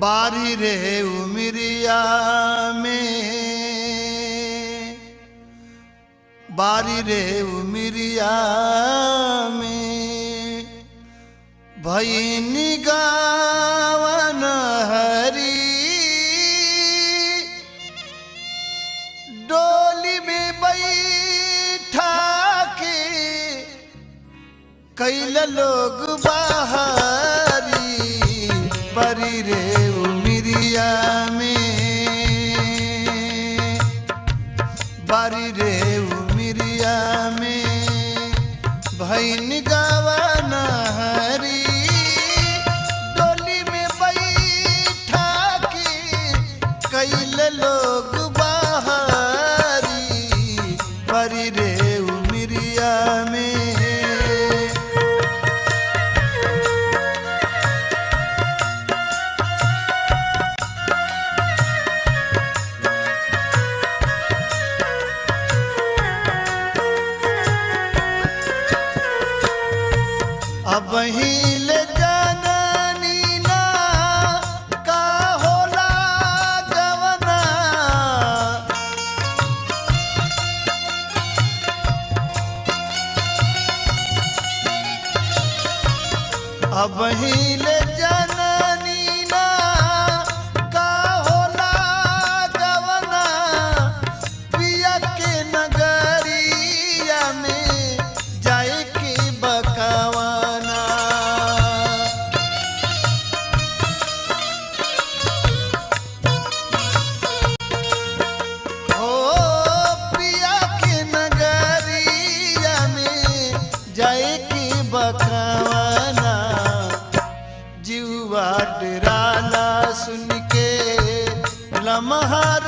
बारी रे उमरिया में, बारी रे उमरिया में भईनी गावन हरी, डोली में बैठा के कैल लोग बाहरी। बारी रे उमरिया में, बारी रे उमरिया में भईन गावन हरी, डोली में बैठा के कैल लोग बाहरी। बारी रे उमरिया में अब हिल जननी ना का होला गवना, अब हिल जननी ना का होला गवना, पिया के नगरिया में जाए के बकावा। बकवाना जीवा डराला सुन के लम्हार